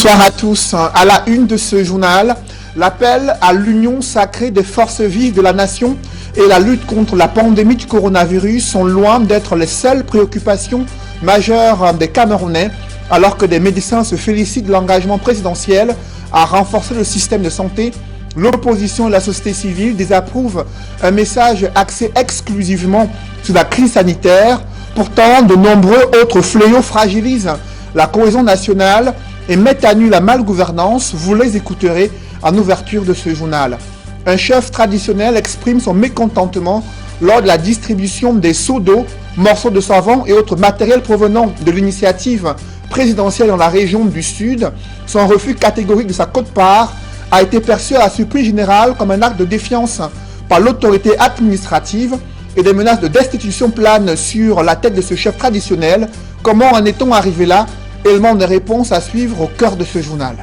Bonsoir à tous. À la une de ce journal, l'appel à l'union sacrée des forces vives de la nation et la lutte contre la pandémie du coronavirus sont loin d'être les seules préoccupations majeures des Camerounais, alors que des médecins se félicitent de l'engagement présidentiel à renforcer le système de santé. L'opposition et la société civile désapprouvent un message axé exclusivement sur la crise sanitaire. Pourtant, de nombreux autres fléaux fragilisent la cohésion nationale et mettent à nu la malgouvernance. Vous les écouterez en ouverture de ce journal. Un chef traditionnel exprime son mécontentement lors de la distribution des seaux d'eau, morceaux de savon et autres matériels provenant de l'initiative présidentielle dans la région du Sud. Son refus catégorique de sa quote-part a été perçu à la surprise générale comme un acte de défiance par l'autorité administrative et des menaces de destitution planent sur la tête de ce chef traditionnel. Comment en est-on arrivé là? Élément de réponse à suivre au cœur de ce journal.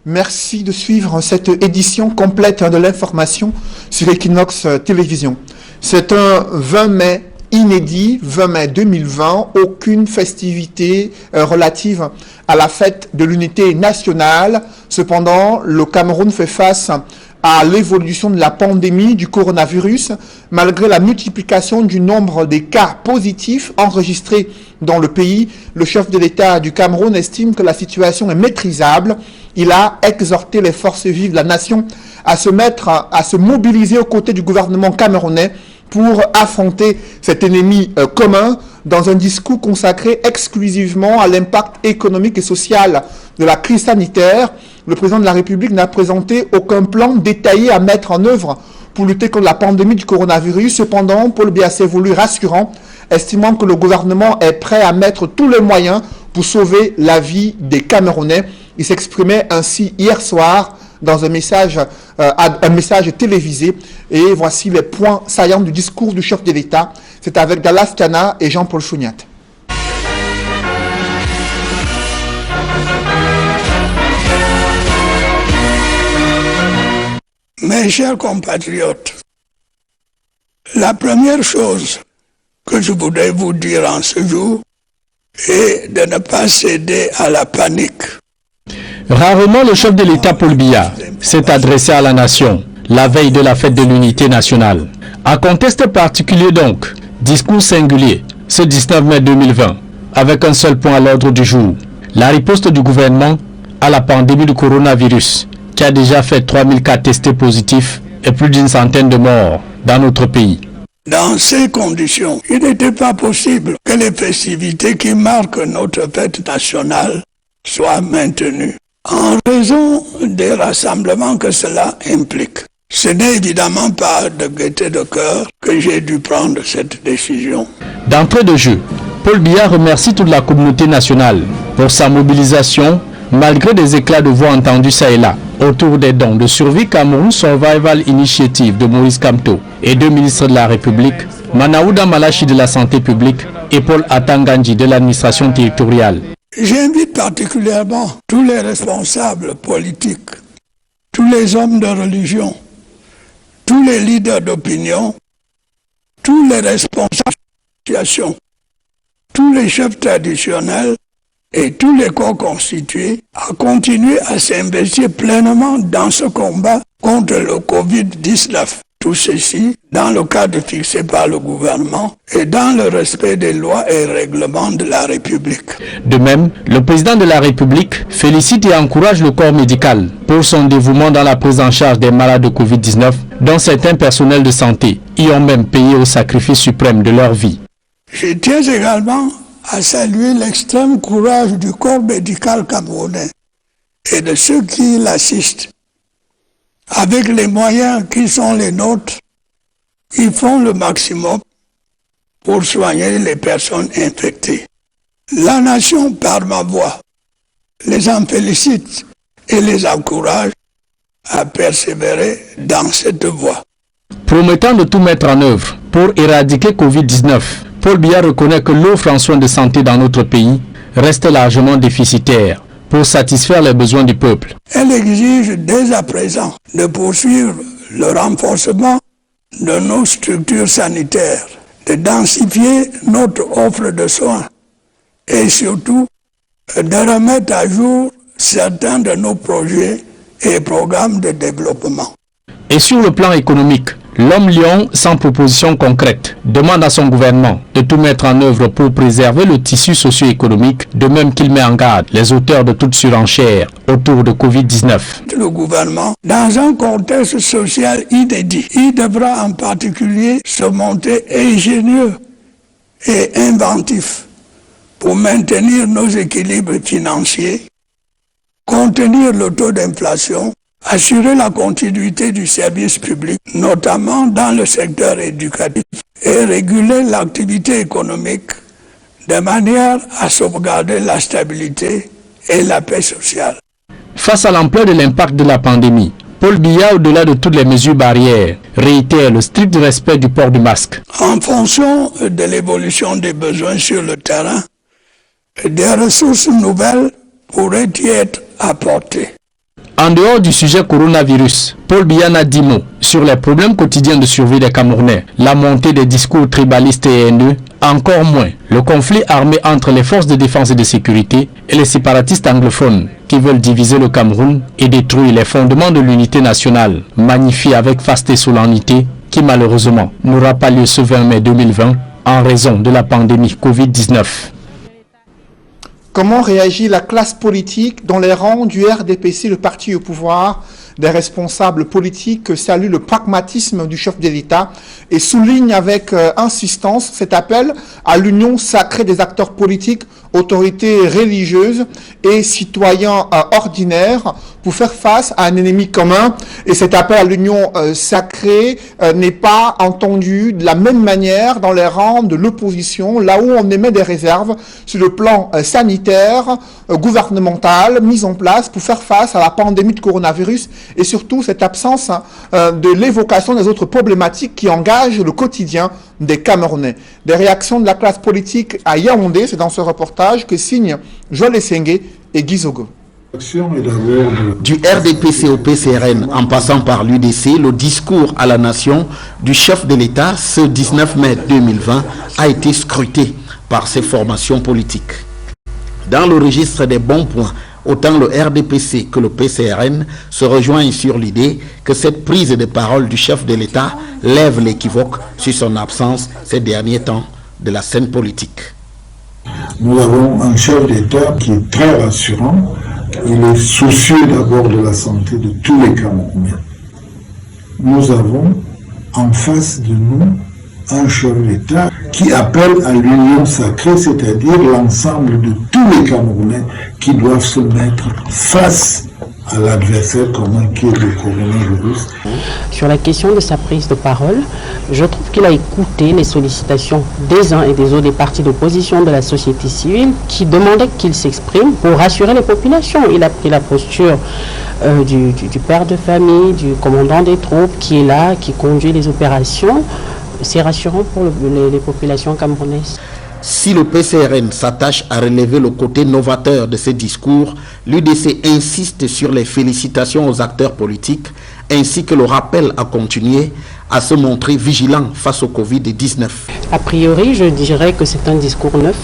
Merci de suivre cette édition complète de l'information sur Equinox Télévision. C'est un 20 mai inédit, 20 mai 2020, aucune festivité relative à la fête de l'unité nationale. Cependant, le Cameroun fait face à l'évolution de la pandémie du coronavirus, malgré la multiplication du nombre des cas positifs enregistrés dans le pays. Le chef de l'État du Cameroun estime que la situation est maîtrisable. Il a exhorté les forces vives de la nation à se mobiliser aux côtés du gouvernement camerounais pour affronter cet ennemi commun dans un discours consacré exclusivement à l'impact économique et social de la crise sanitaire. Le président de la République n'a présenté aucun plan détaillé à mettre en œuvre pour lutter contre la pandémie du coronavirus. Cependant, Paul Biya s'est voulu rassurant, estimant que le gouvernement est prêt à mettre tous les moyens pour sauver la vie des Camerounais. Il s'exprimait ainsi hier soir dans un message télévisé. Et voici les points saillants du discours du chef de l'État. C'est avec Dallas Kana et Jean-Paul Chouniat. Mes chers compatriotes, la première chose que je voudrais vous dire en ce jour est de ne pas céder à la panique. Rarement le chef de l'État Paul Biya s'est adressé à la nation la veille de la fête de l'unité nationale. À contexte particulier donc, discours singulier ce 19 mai 2020, avec un seul point à l'ordre du jour, la riposte du gouvernement à la pandémie du coronavirus qui a déjà fait 3000 cas testés positifs et plus d'une centaine de morts dans notre pays. Dans ces conditions, il n'était pas possible que les festivités qui marquent notre fête nationale soient maintenues, en raison des rassemblements que cela implique. Ce n'est évidemment pas de gaieté de cœur que j'ai dû prendre cette décision. D'entrée de jeu, Paul Biya remercie toute la communauté nationale pour sa mobilisation, malgré des éclats de voix entendus ça et là, autour des dons de Survie Cameroun Survival Initiative de Maurice Kamto et deux ministres de la République, Manaouda Malachi de la Santé publique et Paul Atanganji de l'administration territoriale. J'invite particulièrement tous les responsables politiques, tous les hommes de religion, tous les leaders d'opinion, tous les responsables d'associations, tous les chefs traditionnels et tous les corps constitués à continuer à s'investir pleinement dans ce combat contre le Covid-19. Tout ceci dans le cadre fixé par le gouvernement et dans le respect des lois et règlements de la République. De même, le président de la République félicite et encourage le corps médical pour son dévouement dans la prise en charge des malades de Covid-19, dont certains personnels de santé y ont même payé au sacrifice suprême de leur vie. Je tiens également à saluer l'extrême courage du corps médical camerounais et de ceux qui l'assistent. Avec les moyens qui sont les nôtres, ils font le maximum pour soigner les personnes infectées. La nation, par ma voix, les en félicite et les encourage à persévérer dans cette voie. Promettant de tout mettre en œuvre pour éradiquer Covid-19, Paul Biya reconnaît que l'offre en soins de santé dans notre pays reste largement déficitaire, pour satisfaire les besoins du peuple. Elle exige dès à présent de poursuivre le renforcement de nos structures sanitaires, de densifier notre offre de soins et surtout de remettre à jour certains de nos projets et programmes de développement. Et sur le plan économique, l'homme lion, sans proposition concrète, demande à son gouvernement de tout mettre en œuvre pour préserver le tissu socio-économique, de même qu'il met en garde les auteurs de toute surenchère autour de Covid-19. Le gouvernement, dans un contexte social inédit, il devra en particulier se montrer ingénieux et inventif pour maintenir nos équilibres financiers, contenir le taux d'inflation, assurer la continuité du service public, notamment dans le secteur éducatif, et réguler l'activité économique de manière à sauvegarder la stabilité et la paix sociale. Face à l'ampleur de l'impact de la pandémie, Paul Biya, au-delà de toutes les mesures barrières, réitère le strict respect du port du masque. En fonction de l'évolution des besoins sur le terrain, des ressources nouvelles pourraient y être apportées. En dehors du sujet coronavirus, Paul Biya a dit mot sur les problèmes quotidiens de survie des Camerounais, la montée des discours tribalistes et haineux, encore moins le conflit armé entre les forces de défense et de sécurité et les séparatistes anglophones qui veulent diviser le Cameroun et détruire les fondements de l'unité nationale, magnifiés avec faste et solennité, qui malheureusement n'aura pas lieu ce 20 mai 2020 en raison de la pandémie Covid-19. Comment réagit la classe politique dans les rangs du RDPC, le parti au pouvoir? Des responsables politiques saluent le pragmatisme du chef de l'État et soulignent avec insistance cet appel à l'union sacrée des acteurs politiques, autorités religieuses et citoyens ordinaires pour faire face à un ennemi commun. Et cet appel à l'union sacrée n'est pas entendu de la même manière dans les rangs de l'opposition, là où on émet des réserves sur le plan sanitaire, gouvernemental, mis en place pour faire face à la pandémie de coronavirus et surtout cette absence de l'évocation des autres problématiques qui engagent le quotidien des Camerounais. Des réactions de la classe politique à Yaoundé, c'est dans ce reportage que signent Joël Essengue et Guy Zogo. Du RDPC au PCRN, en passant par l'UDC, le discours à la nation du chef de l'État ce 19 mai 2020 a été scruté par ces formations politiques. Dans le registre des bons points, autant le RDPC que le PCRN se rejoignent sur l'idée que cette prise de parole du chef de l'État lève l'équivoque sur son absence ces derniers temps de la scène politique. Nous avons un chef d'État qui est très rassurant. Il est soucieux d'abord de la santé de tous les Camerounais. Nous avons en face de nous un chef d'État qui appelle à l'union sacrée, c'est-à-dire l'ensemble de tous les Camerounais qui doivent se mettre face à l'adversaire commun qui est le coronavirus. Sur la question de sa prise de parole, je trouve qu'il a écouté les sollicitations des uns et des autres des partis d'opposition de la société civile qui demandaient qu'il s'exprime pour rassurer les populations. Il a pris la posture du père de famille, du commandant des troupes qui est là, qui conduit les opérations. C'est rassurant pour les populations camerounaises. Si le PCRN s'attache à relever le côté novateur de ces discours, l'UDC insiste sur les félicitations aux acteurs politiques ainsi que le rappel à continuer à se montrer vigilant face au Covid-19. A priori, je dirais que c'est un discours neuf.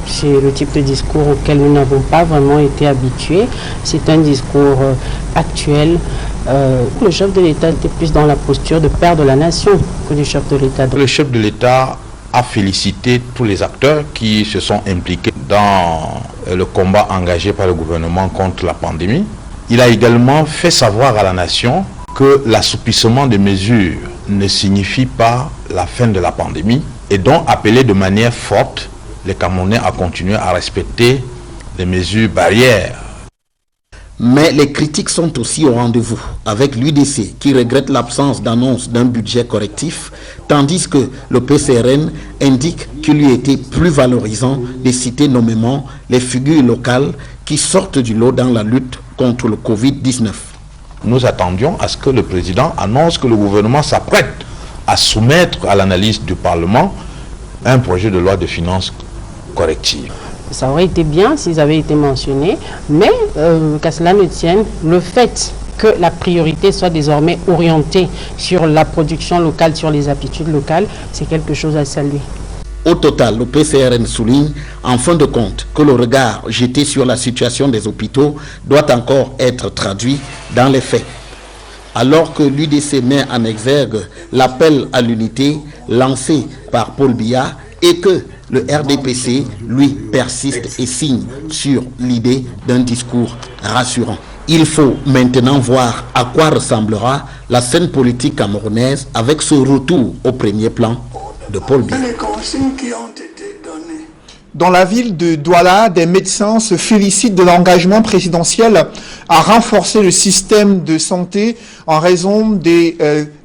C'est le type de discours auquel nous n'avons pas vraiment été habitués. C'est un discours actuel. Le chef de l'État était plus dans la posture de père de la nation que du chef de l'État. Le chef de l'État a félicité tous les acteurs qui se sont impliqués dans le combat engagé par le gouvernement contre la pandémie. Il a également fait savoir à la nation que l'assouplissement des mesures ne signifie pas la fin de la pandémie et donc appelé de manière forte les Camerounais à continuer à respecter les mesures barrières. Mais les critiques sont aussi au rendez-vous, avec l'UDC qui regrette l'absence d'annonce d'un budget correctif, tandis que le PCRN indique qu'il lui était plus valorisant de citer nommément les figures locales qui sortent du lot dans la lutte contre le Covid-19. Nous attendions à ce que le président annonce que le gouvernement s'apprête à soumettre à l'analyse du Parlement un projet de loi de finances corrective. Ça aurait été bien s'ils avaient été mentionnés, mais qu'à cela ne tienne, le fait que la priorité soit désormais orientée sur la production locale, sur les aptitudes locales, c'est quelque chose à saluer. Au total, le PCRN souligne, en fin de compte, que le regard jeté sur la situation des hôpitaux doit encore être traduit dans les faits. Alors que l'UDC met en exergue l'appel à l'unité lancé par Paul Biya et que le RDPC, lui, persiste et signe sur l'idée d'un discours rassurant. Il faut maintenant voir à quoi ressemblera la scène politique camerounaise avec ce retour au premier plan de Paul Biya. Les consignes qui ont été données. Dans la ville de Douala, des médecins se félicitent de l'engagement présidentiel à renforcer le système de santé en raison des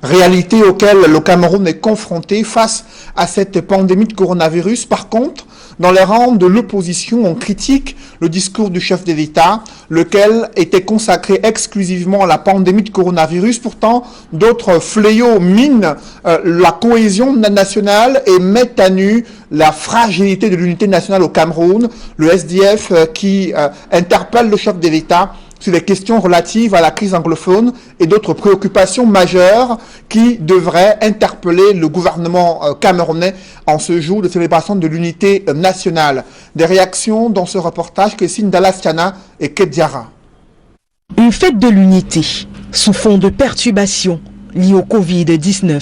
réalités auxquelles le Cameroun est confronté face à cette pandémie de coronavirus. Par contre, dans les rangs de l'opposition, on critique le discours du chef de l'État, lequel était consacré exclusivement à la pandémie de coronavirus. Pourtant, d'autres fléaux minent la cohésion nationale et mettent à nu la fragilité de l'unité nationale au Cameroun. Le SDF qui interpelle le chef de l'État sur les questions relatives à la crise anglophone et d'autres préoccupations majeures qui devraient interpeller le gouvernement camerounais en ce jour de célébration de l'unité nationale. Des réactions dans ce reportage que signent Dallas Tiana et Kediara. Une fête de l'unité sous fond de perturbations liées au Covid-19,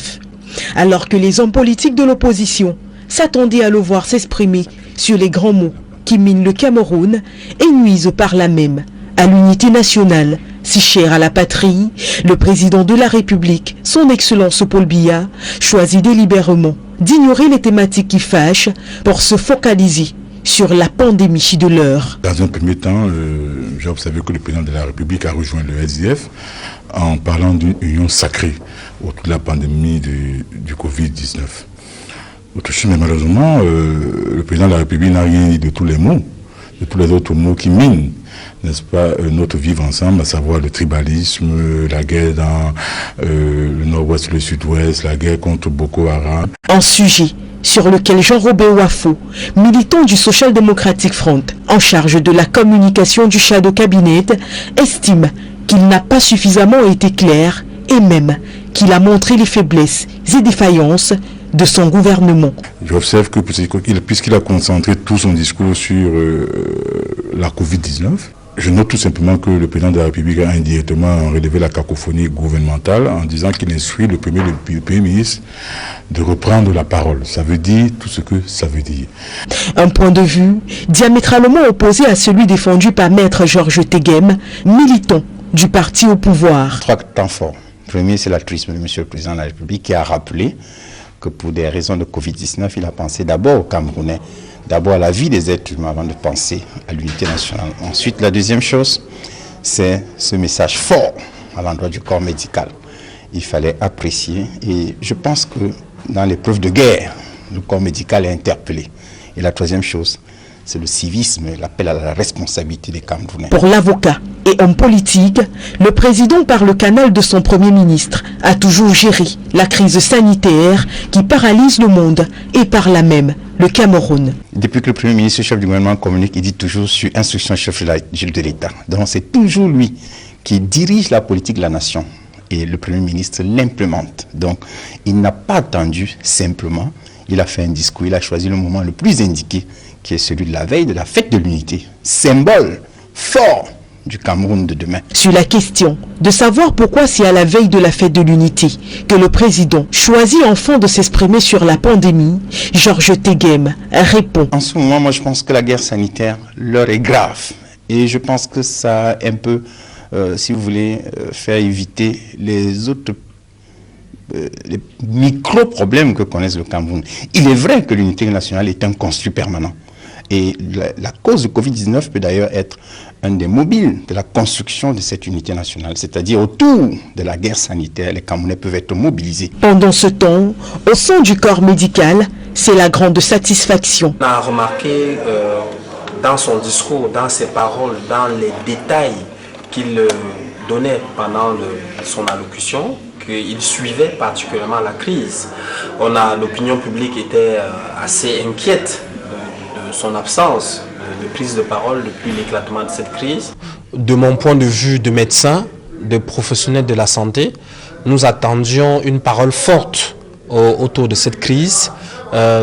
alors que les hommes politiques de l'opposition s'attendaient à le voir s'exprimer sur les grands mots qui minent le Cameroun et nuisent par là même à l'unité nationale, si chère à la patrie. Le président de la République, son Excellence Paul Biya, choisit délibérément d'ignorer les thématiques qui fâchent pour se focaliser sur la pandémie de l'heure. Dans un premier temps, j'ai observé que le président de la République a rejoint le SDF en parlant d'une union sacrée autour de la pandémie du Covid-19. Autre chose, mais malheureusement, le président de la République n'a rien dit de tous les mots, de tous les autres mots qui minent, n'est-ce pas, notre vivre ensemble, à savoir le tribalisme, la guerre dans le nord-ouest, le sud-ouest, la guerre contre Boko Haram. Un sujet sur lequel Jean-Robert Wafo, militant du Social Democratic Front, en charge de la communication du Shadow Cabinet, estime qu'il n'a pas suffisamment été clair et même qu'il a montré les faiblesses et défaillances de son gouvernement. J'observe que puisqu'il a concentré tout son discours sur la Covid-19, je note tout simplement que le président de la République a indirectement relevé la cacophonie gouvernementale en disant qu'il instruit le Premier ministre de reprendre la parole. Ça veut dire tout ce que ça veut dire. Un point de vue diamétralement opposé à celui défendu par Maître Georges Teghem, militant du parti au pouvoir. 3 temps forts. Le premier, c'est l'altruisme de M. le Président de la République qui a rappelé que pour des raisons de Covid-19, il a pensé d'abord aux Camerounais, d'abord à la vie des êtres humains avant de penser à l'unité nationale. Ensuite, la deuxième chose, c'est ce message fort à l'endroit du corps médical. Il fallait apprécier et je pense que dans l'épreuve de guerre, le corps médical est interpellé. Et la troisième chose, c'est le civisme, l'appel à la responsabilité des Camerounais. Pour l'avocat et homme politique, le président, par le canal de son Premier ministre, a toujours géré la crise sanitaire qui paralyse le monde et par là même le Cameroun. Depuis que le Premier ministre, chef du gouvernement, communique, il dit toujours sur instruction chef de l'État. Donc c'est toujours lui qui dirige la politique de la nation et le Premier ministre l'implémente. Donc il n'a pas attendu simplement, il a fait un discours, il a choisi le moment le plus indiqué, qui est celui de la veille de la fête de l'unité, symbole fort du Cameroun de demain. Sur la question de savoir pourquoi c'est à la veille de la fête de l'unité que le président choisit enfin de s'exprimer sur la pandémie, Georges Teghem répond. En ce moment, moi je pense que la guerre sanitaire, l'heure est grave. Et je pense que ça a un peu, si vous voulez, faire éviter les autres les micro-problèmes que connaissent le Cameroun. Il est vrai que l'unité nationale est un construit permanent. Et la cause du Covid-19 peut d'ailleurs être un des mobiles de la construction de cette unité nationale. C'est-à-dire autour de la guerre sanitaire, les Camerounais peuvent être mobilisés. Pendant ce temps, au sein du corps médical, c'est la grande satisfaction. On a remarqué dans son discours, dans ses paroles, dans les détails qu'il donnait pendant son allocution, qu'il suivait particulièrement la crise. L'opinion publique était assez inquiète de son absence de prise de parole depuis l'éclatement de cette crise. De mon point de vue de médecin, de professionnel de la santé, nous attendions une parole forte autour de cette crise.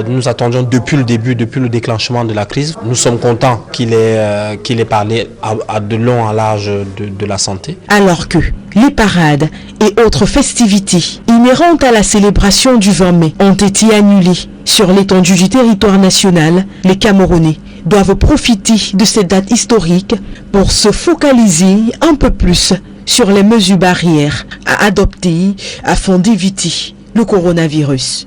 Nous attendions depuis le début, depuis le déclenchement de la crise. Nous sommes contents qu'il ait parlé à de long en large de la santé. Alors que les parades et autres festivités inhérentes à la célébration du 20 mai ont été annulées sur l'étendue du territoire national, les Camerounais doivent profiter de cette date historique pour se focaliser un peu plus sur les mesures barrières à adopter afin d'éviter le coronavirus.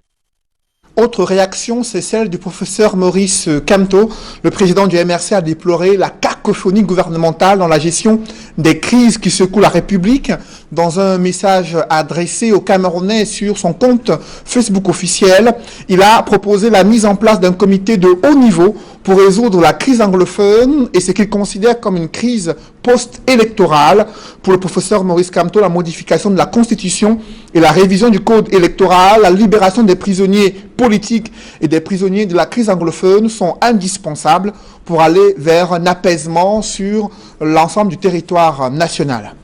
Autre réaction, c'est celle du professeur Maurice Kamto. Le président du MRC a déploré la cacophonie gouvernementale dans la gestion des crises qui secouent la République. Dans un message adressé aux Camerounais sur son compte Facebook officiel, il a proposé la mise en place d'un comité de haut niveau pour résoudre la crise anglophone et ce qu'il considère comme une crise post-électorale. Pour le professeur Maurice Kamto, la modification de la Constitution et la révision du code électoral, la libération des prisonniers politiques et des prisonniers de la crise anglophone sont indispensables pour aller vers un apaisement sur l'ensemble du territoire national.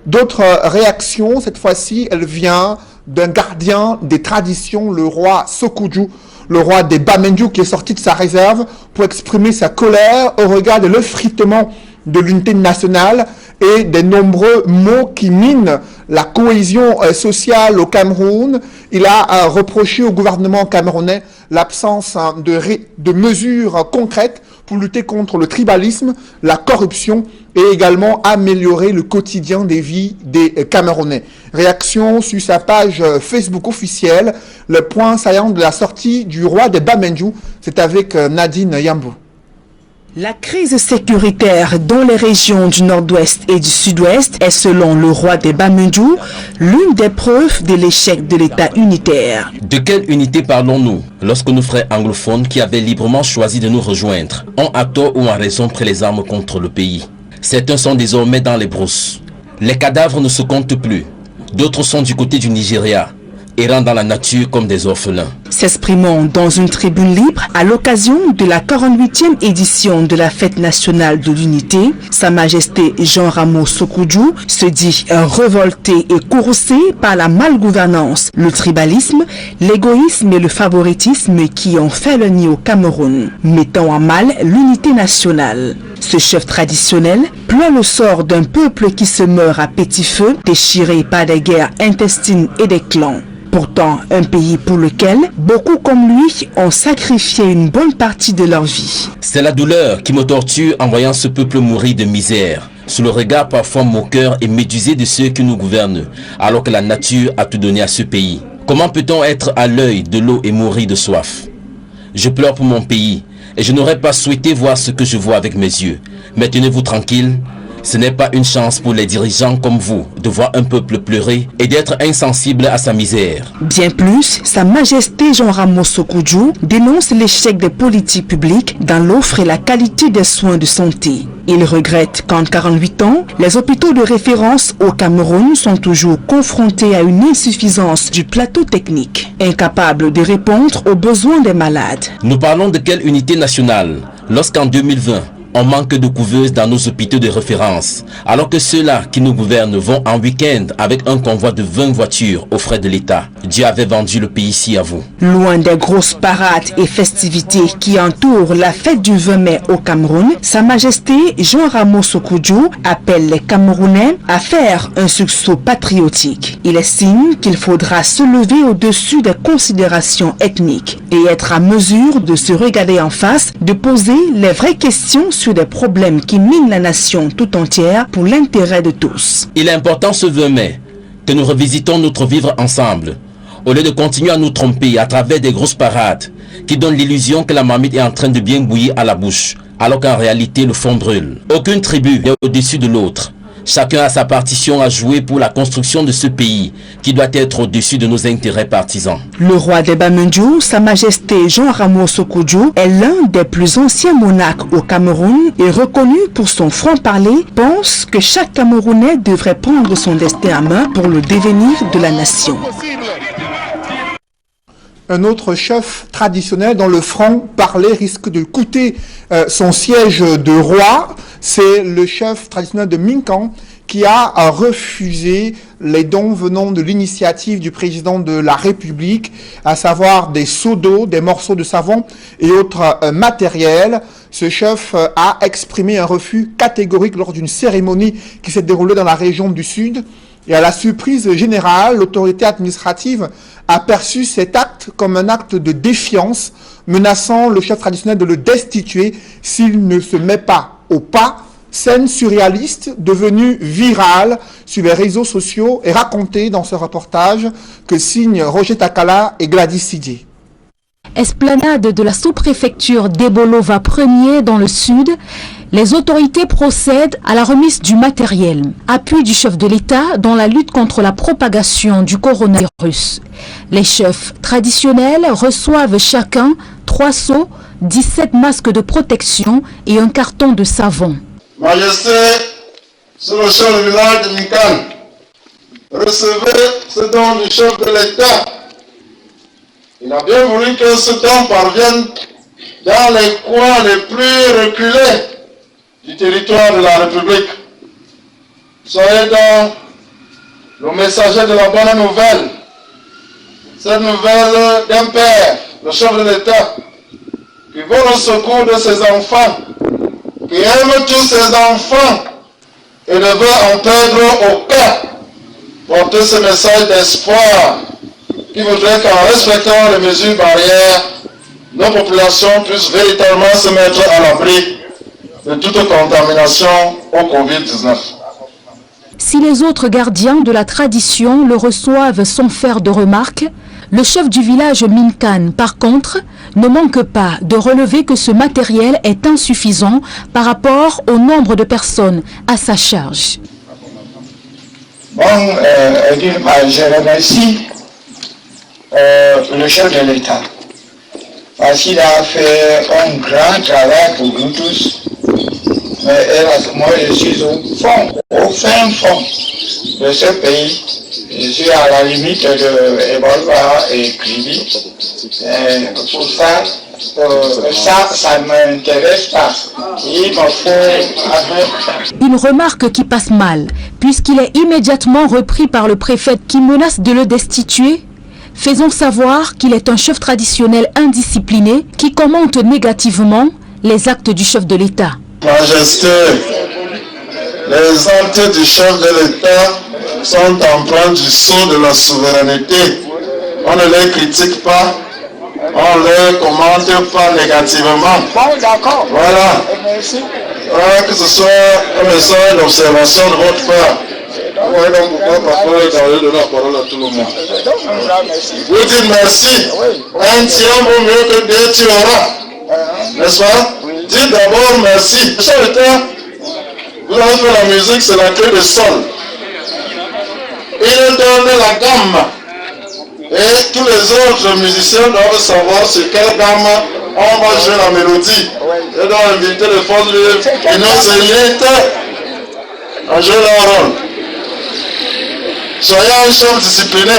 D'autres réactions, cette fois-ci, elle vient d'un gardien des traditions, le roi Sokudju, le roi des Bamenju, qui est sorti de sa réserve pour exprimer sa colère au regard de l'effritement de l'unité nationale et des nombreux maux qui minent la cohésion sociale au Cameroun. Il a reproché au gouvernement camerounais l'absence de mesures concrètes pour lutter contre le tribalisme, la corruption et également améliorer le quotidien des vies des Camerounais. Réaction sur sa page Facebook officielle, le point saillant de la sortie du roi des Bamenju, c'est avec Nadine Yambou. La crise sécuritaire dans les régions du nord-ouest et du sud-ouest est, selon le roi des Bamenju, l'une des preuves de l'échec de l'État unitaire. De quelle unité parlons-nous lorsque nos frères anglophones qui avaient librement choisi de nous rejoindre ont à tort ou à raison pris les armes contre le pays? Certains sont désormais dans les brousses. Les cadavres ne se comptent plus. D'autres sont du côté du Nigeria, errant dans la nature comme des orphelins. S'exprimant dans une tribune libre à l'occasion de la 48e édition de la Fête nationale de l'unité, Sa Majesté Jean Ramos Sokudju se dit révolté et courroucé par la malgouvernance, le tribalisme, l'égoïsme et le favoritisme qui ont fait le nid au Cameroun, mettant à mal l'unité nationale. Ce chef traditionnel pleure le sort d'un peuple qui se meurt à petit feu, déchiré par des guerres intestines et des clans. Pourtant, un pays pour lequel beaucoup comme lui ont sacrifié une bonne partie de leur vie. C'est la douleur qui me torture en voyant ce peuple mourir de misère, sous le regard parfois moqueur et médusé de ceux qui nous gouvernent, alors que la nature a tout donné à ce pays. Comment peut-on être à l'œil de l'eau et mourir de soif? Je pleure pour mon pays et je n'aurais pas souhaité voir ce que je vois avec mes yeux. Mais tenez-vous tranquille. Ce n'est pas une chance pour les dirigeants comme vous de voir un peuple pleurer et d'être insensible à sa misère. Bien plus, Sa Majesté Jean Ramos Sokudju dénonce l'échec des politiques publiques dans l'offre et la qualité des soins de santé. Il regrette qu'en 48 ans, les hôpitaux de référence au Cameroun sont toujours confrontés à une insuffisance du plateau technique, incapables de répondre aux besoins des malades. Nous parlons de quelle unité nationale lorsqu'en 2020, on manque de couveuses dans nos hôpitaux de référence, alors que ceux-là qui nous gouvernent vont en week-end avec un convoi de 20 voitures aux frais de l'État. Dieu avait vendu le pays ici à vous. Loin des grosses parades et festivités qui entourent la fête du 20 mai au Cameroun, Sa Majesté Jean Ramos Sokudju appelle les Camerounais à faire un sursaut patriotique. Il estime qu'il faudra se lever au-dessus des considérations ethniques et être à mesure de se regarder en face, de poser les vraies questions sur des problèmes qui minent la nation tout entière pour l'intérêt de tous. Il est important ce 20 mai que nous revisitons notre vivre ensemble, au lieu de continuer à nous tromper à travers des grosses parades qui donnent l'illusion que la marmite est en train de bien bouillir à la bouche, alors qu'en réalité le fond brûle. Aucune tribu n'est au-dessus de l'autre. Chacun a sa partition à jouer pour la construction de ce pays qui doit être au-dessus de nos intérêts partisans. Le roi des Bamenju, Sa Majesté Jean Ramos Sokudju, est l'un des plus anciens monarques au Cameroun et reconnu pour son franc-parler, pense que chaque Camerounais devrait prendre son destin à main pour le devenir de la nation. un autre chef traditionnel dont le franc-parler risque de coûter son siège de roi. C'est le chef traditionnel de Minkan qui a refusé les dons venant de l'initiative du président de la République, à savoir des seaux d'eau, des morceaux de savon et autres matériels. Ce chef a exprimé un refus catégorique lors d'une cérémonie qui s'est déroulée dans la région du Sud. Et à la surprise générale, l'autorité administrative a perçu cet acte comme un acte de défiance, menaçant le chef traditionnel de le destituer s'il ne se met pas au pas. Scène surréaliste devenue virale sur les réseaux sociaux et racontée dans ce reportage que signent Roger Takala et Gladys Sidier. Esplanade de la sous-préfecture d'Ebolova 1er dans le sud, les autorités procèdent à la remise du matériel. Appui du chef de l'État dans la lutte contre la propagation du coronavirus. Les chefs traditionnels reçoivent chacun 3 seaux, 17 masques de protection et un carton de savon. Majesté, sur le chef du village de Minkan, recevez ce don du chef de l'État. Il a bien voulu que ce don parvienne dans les coins les plus reculés du territoire de la République. Soyez donc le messager de la bonne nouvelle. Cette nouvelle d'un père, le chef de l'État, qui va au secours de ses enfants, qui aime tous ses enfants et ne veut en perdre aucun. Porter ce message d'espoir qui voudrait qu'en respectant les mesures barrières, nos populations puissent véritablement se mettre à l'abri de toute contamination au Covid-19. Si les autres gardiens de la tradition le reçoivent sans faire de remarques, le chef du village Minkan, par contre, ne manque pas de relever que ce matériel est insuffisant par rapport au nombre de personnes à sa charge. Bon, je remercie le chef de l'État parce qu'il a fait un grand travail pour nous tous. Mais moi, je suis au fin fond de ce pays. Je suis à la limite de Ebolova et Kribi. Pour ça, ça ne m'intéresse pas. Il me faut... Une remarque qui passe mal, puisqu'il est immédiatement repris par le préfet qui menace de le destituer. Faisons savoir qu'il est un chef traditionnel indiscipliné qui commente négativement les actes du chef de l'État. Majesté, les actes du chef de l'État sont empreints du sceau de la souveraineté. On ne les critique pas, on ne les commente pas négativement. Bon, d'accord. Voilà. Que ce soit un message d'observation de votre part. Ouais, donc pourquoi donner la parole à tout le monde. Vous dites merci. Un tiers vaut mieux que 2 tu auras. N'est-ce pas? Dites d'abord merci. Chef d'État, vous avez fait la musique, c'est la clé de sol. Il donne la gamme. Et tous les autres musiciens doivent savoir sur quelle gamme on va jouer la mélodie. Et donc inviter les forces et nos élites à jouer leur rôle. Soyez un chef discipliné,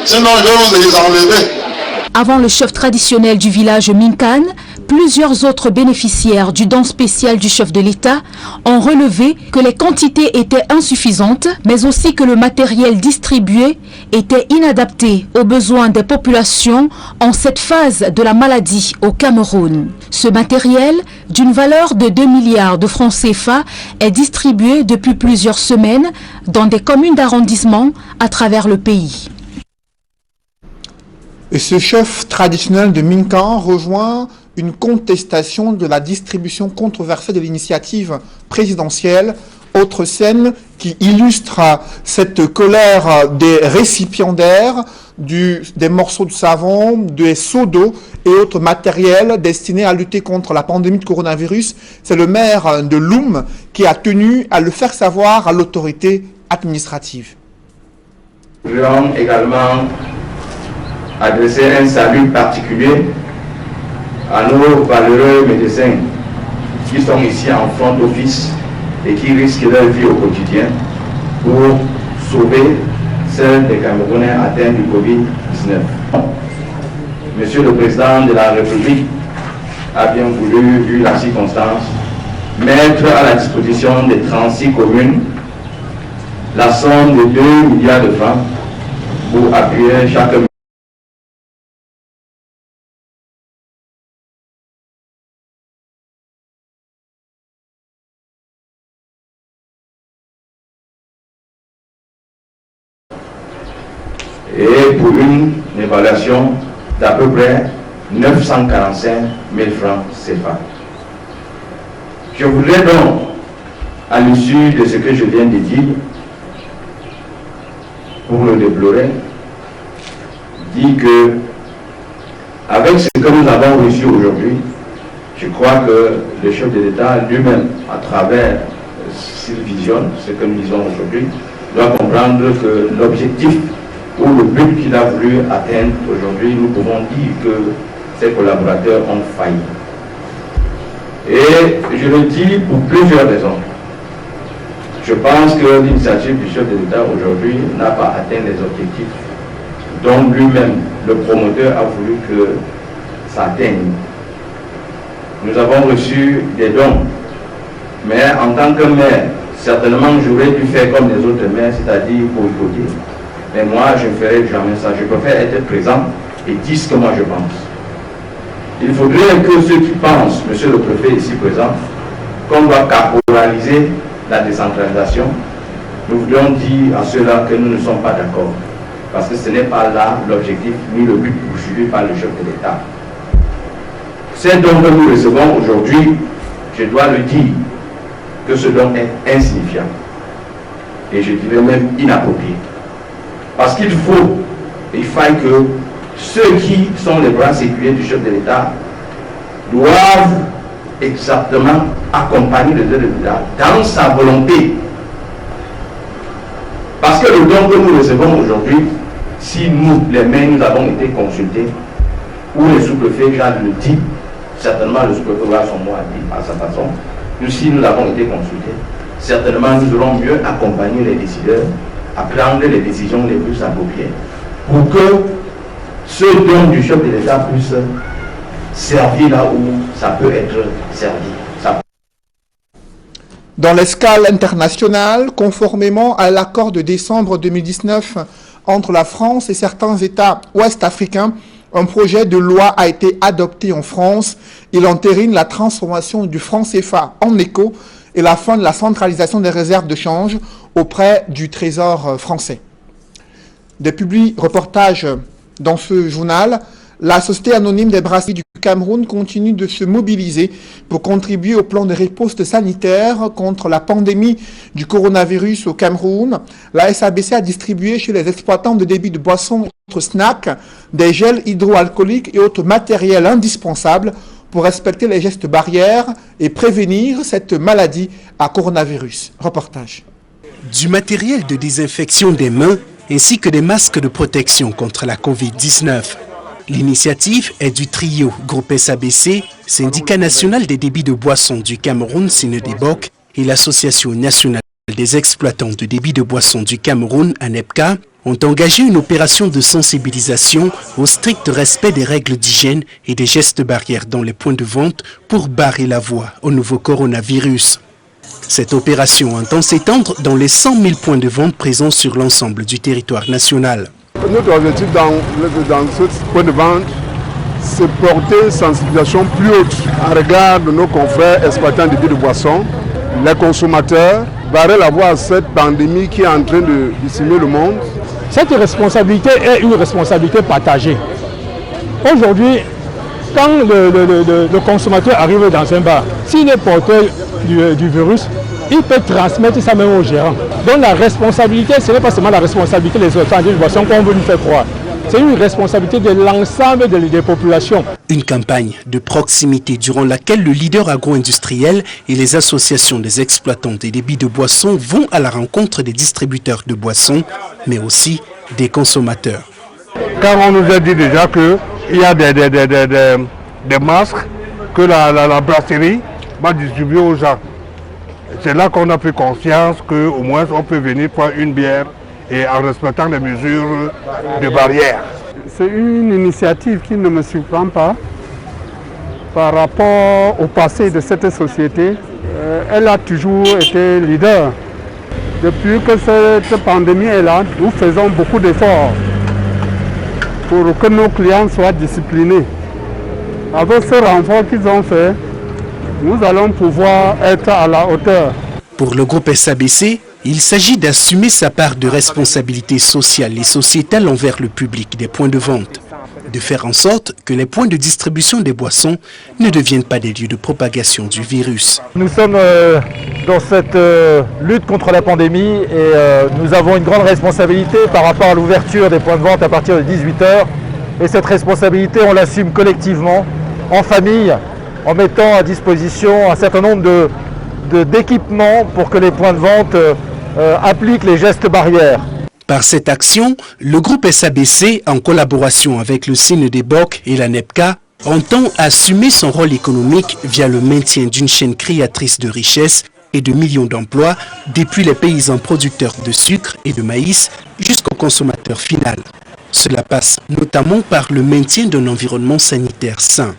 sinon je vais vous les enlever. Avant le chef traditionnel du village Minkan, plusieurs autres bénéficiaires du don spécial du chef de l'État ont relevé que les quantités étaient insuffisantes, mais aussi que le matériel distribué était inadapté aux besoins des populations en cette phase de la maladie au Cameroun. Ce matériel, d'une valeur de 2 milliards de francs CFA, est distribué depuis plusieurs semaines dans des communes d'arrondissement à travers le pays. Et ce chef traditionnel de Minkan rejoint une contestation de la distribution controversée de l'initiative présidentielle. Autre scène qui illustre cette colère des récipiendaires, des morceaux de savon, des seaux d'eau et autres matériels destinés à lutter contre la pandémie de coronavirus. C'est le maire de Loum qui a tenu à le faire savoir à l'autorité administrative. Nous voulons également adresser un salut particulier à nos valeureux médecins qui sont ici en front d'office et qui risquent leur vie au quotidien pour sauver celles des Camerounais atteints du Covid-19. Monsieur le Président de la République a bien voulu, vu la circonstance, mettre à la disposition des 36 communes la somme de 2 milliards de francs pour appuyer chaque et pour une évaluation d'à peu près 945 000 francs CFA. Je voudrais donc, à l'issue de ce que je viens de dire, pour le déplorer, dire que, avec ce que nous avons reçu aujourd'hui, je crois que le chef de l'État lui-même, à travers s'il visionne ce que nous disons aujourd'hui, doit comprendre que l'objectif ou le but qu'il a voulu atteindre aujourd'hui, nous pouvons dire que ses collaborateurs ont failli. Et je le dis pour plusieurs raisons. Je pense que l'initiative du chef de l'État aujourd'hui n'a pas atteint les objectifs dont lui-même, le promoteur, a voulu que ça atteigne. Nous avons reçu des dons, mais en tant que maire, certainement j'aurais dû faire comme les autres maires, c'est-à-dire boycotter. Mais moi, je ne ferai jamais ça. Je préfère être présent et dire ce que moi je pense. Il faudrait que ceux qui pensent, monsieur le préfet ici présent, qu'on doit caporaliser la décentralisation, nous voudrions dire à ceux-là que nous ne sommes pas d'accord. Parce que ce n'est pas là l'objectif ni le but poursuivi par le chef de l'État. Ces dons que nous recevons aujourd'hui, je dois le dire, que ce don est insignifiant. Et je dirais même inapproprié. Parce qu'il faille que ceux qui sont les bras séculaires du chef de l'État doivent exactement accompagner le chef de l'État dans sa volonté. Parce que le don que nous recevons aujourd'hui, si nous, les maires, nous avons été consultés, ou les sous-préfets, Jean le dit, certainement le sous-préfet va son mot à dire à sa façon, nous, si nous avons été consultés, certainement nous aurons mieux accompagné les décideurs à prendre les décisions les plus appropriées pour que ce don du chef de l'État puisse servir là où ça peut être servi. Dans l'escale internationale, conformément à l'accord de décembre 2019 entre la France et certains États ouest-africains, un projet de loi a été adopté en France. Il entérine la transformation du franc CFA en éco et la fin de la centralisation des réserves de change auprès du Trésor français. Des reportages dans ce journal, la Société anonyme des brasseries du Cameroun continue de se mobiliser pour contribuer au plan de riposte sanitaire contre la pandémie du coronavirus au Cameroun. La SABC a distribué chez les exploitants de débit de boissons et autres snacks des gels hydroalcooliques et autres matériels indispensables pour respecter les gestes barrières et prévenir cette maladie à coronavirus. Reportage. Du matériel de désinfection des mains ainsi que des masques de protection contre la Covid-19. L'initiative est du trio Groupe SABC, Syndicat national des débits de boissons du Cameroun, Synedebok, et l'Association nationale des exploitants de débits de boissons du Cameroun, ANEPCA, ont engagé une opération de sensibilisation au strict respect des règles d'hygiène et des gestes barrières dans les points de vente pour barrer la voie au nouveau coronavirus. Cette opération entend s'étendre dans les 100 000 points de vente présents sur l'ensemble du territoire national. Notre objectif dans ce point de vente, c'est porter une sensibilisation plus haute en regard de nos confrères exploitants de débits de boissons, les consommateurs, barrer la voie à cette pandémie qui est en train de décimer le monde. Cette responsabilité est une responsabilité partagée. Aujourd'hui, quand le consommateur arrive dans un bar, s'il est porteur du virus, il peut transmettre ça même au gérant. Donc la responsabilité, ce n'est pas seulement la responsabilité des exploitants de boissons qu'on veut nous faire croire. C'est une responsabilité de l'ensemble des populations. Une campagne de proximité durant laquelle le leader agro-industriel et les associations des exploitants des débits de boissons vont à la rencontre des distributeurs de boissons, mais aussi des consommateurs. Car on nous a dit déjà qu'il y a des masques que la brasserie va distribuer aux gens. C'est là qu'on a pris conscience qu'au moins on peut venir prendre une bière et en respectant les mesures de barrière. c'est une initiative qui ne me surprend pas par rapport au passé de cette société. Elle a toujours été leader. Depuis que cette pandémie est là, nous faisons beaucoup d'efforts pour que nos clients soient disciplinés. Avec ce renfort qu'ils ont fait, nous allons pouvoir être à la hauteur. Pour le groupe SABC, il s'agit d'assumer sa part de responsabilité sociale et sociétale envers le public des points de vente, de faire en sorte que les points de distribution des boissons ne deviennent pas des lieux de propagation du virus. Nous sommes dans cette lutte contre la pandémie et nous avons une grande responsabilité par rapport à l'ouverture des points de vente à partir de 18 h. Et cette responsabilité, on l'assume collectivement, en famille, en mettant à disposition un certain nombre d'équipements pour que les points de vente appliquent les gestes barrières. Par cette action, le groupe SABC, en collaboration avec le CNEDEBOC et la NEPCA, entend assumer son rôle économique via le maintien d'une chaîne créatrice de richesses et de millions d'emplois, depuis les paysans producteurs de sucre et de maïs jusqu'au consommateur final. Cela passe notamment par le maintien d'un environnement sanitaire sain,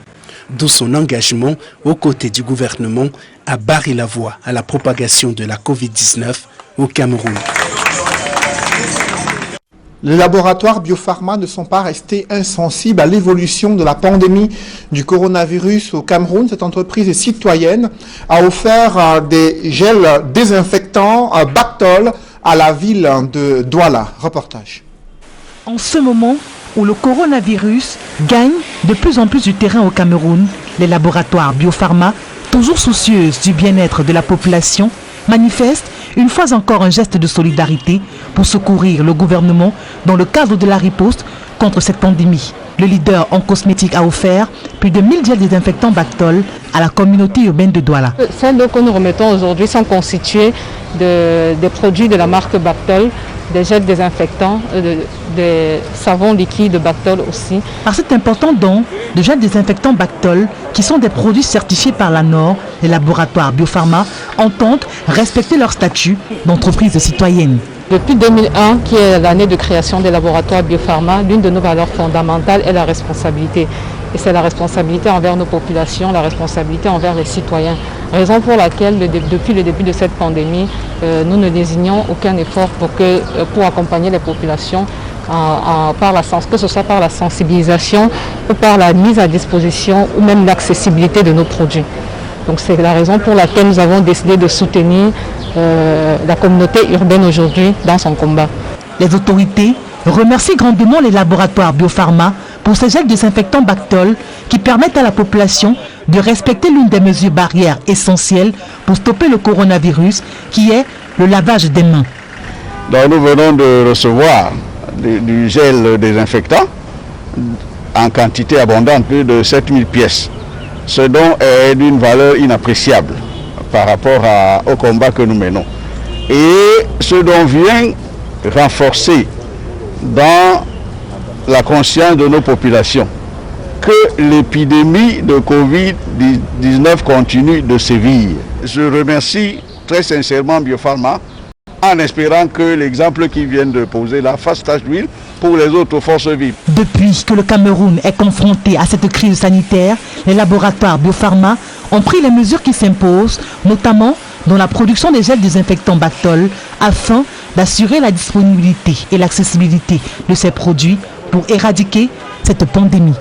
d'où son engagement aux côtés du gouvernement à barrer la voie à la propagation de la Covid-19 au Cameroun. Les laboratoires biopharma ne sont pas restés insensibles à l'évolution de la pandémie du coronavirus au Cameroun. Cette entreprise citoyenne a offert des gels désinfectants Bactol à la ville de Douala. Reportage. En ce moment où le coronavirus gagne de plus en plus du terrain au Cameroun, les laboratoires biopharma, toujours soucieuses du bien-être de la population, manifestent une fois encore un geste de solidarité pour secourir le gouvernement dans le cadre de la riposte contre cette pandémie. Le leader en cosmétique a offert plus de 1000 gels désinfectants Bactol à la communauté urbaine de Douala. Celles que nous remettons aujourd'hui sont constituées des produits de la marque Bactol, des gels désinfectants, des savons liquides Bactol aussi. Par cet important don de gels désinfectants Bactol, qui sont des produits certifiés par l'ANOR, les laboratoires biopharma entendent respecter leur statut d'entreprise citoyenne. Depuis 2001, qui est l'année de création des laboratoires biopharma, l'une de nos valeurs fondamentales est la responsabilité. Et c'est la responsabilité envers nos populations, la responsabilité envers les citoyens. Raison pour laquelle, depuis le début de cette pandémie, nous ne désignons aucun effort pour accompagner les populations, que ce soit par la sensibilisation ou par la mise à disposition ou même l'accessibilité de nos produits. Donc c'est la raison pour laquelle nous avons décidé de soutenir la communauté urbaine aujourd'hui dans son combat. Les autorités remercient grandement les laboratoires biopharma pour ces gels désinfectants Bactol qui permettent à la population de respecter l'une des mesures barrières essentielles pour stopper le coronavirus, qui est le lavage des mains. Donc nous venons de recevoir du gel désinfectant en quantité abondante, plus de 7000 pièces. Ce don est d'une valeur inappréciable par rapport au combat que nous menons. Et ce don vient renforcer dans la conscience de nos populations que l'épidémie de Covid-19 continue de sévir. Je remercie très sincèrement Biopharma en espérant que l'exemple qu'ils viennent de poser là fasse tache d'huile pour les autres forces vives. Depuis que le Cameroun est confronté à cette crise sanitaire, les laboratoires Biopharma ont pris les mesures qui s'imposent, notamment dans la production des gels désinfectants Bactol, afin d'assurer la disponibilité et l'accessibilité de ces produits pour éradiquer cette pandémie.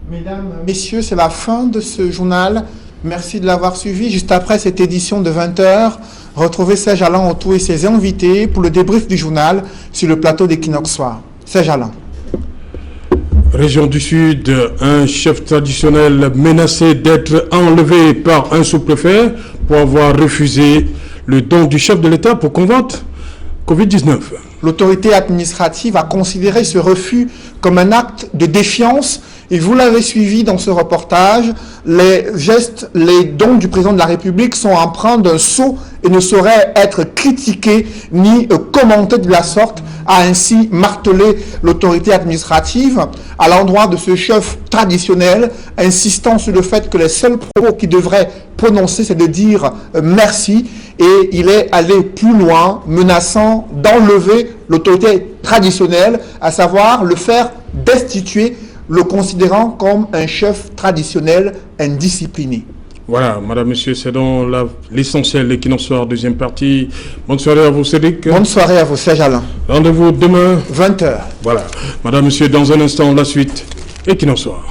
Mesdames, Messieurs, c'est la fin de ce journal. Merci de l'avoir suivi. Juste après cette édition de 20 h, retrouvez Serge Alain Autou et ses invités pour le débrief du journal sur le plateau d'Equinox Soir. Serge Alain. Région du Sud, un chef traditionnel menacé d'être enlevé par un sous-préfet pour avoir refusé le don du chef de l'État pour combattre Covid-19. L'autorité administrative a considéré ce refus comme un acte de défiance Et vous l'avez suivi dans ce reportage, les gestes, les dons du président de la République sont empreints d'un sceau et ne sauraient être critiqués ni commentés de la sorte, a ainsi martelé l'autorité administrative à l'endroit de ce chef traditionnel, insistant sur le fait que les seuls propos qu'il devrait prononcer, c'est de dire merci, et il est allé plus loin, menaçant d'enlever l'autorité traditionnelle, à savoir le faire destituer, le considérant comme un chef traditionnel indiscipliné. Voilà, madame, monsieur, c'est donc l'essentiel de l'Equinox Soir, deuxième partie. Bonne soirée à vous, Cédric. Bonne soirée à vous, Serge Alain. Rendez-vous demain. 20h. Voilà. Madame, monsieur, dans un instant, la suite. Equinox Soir.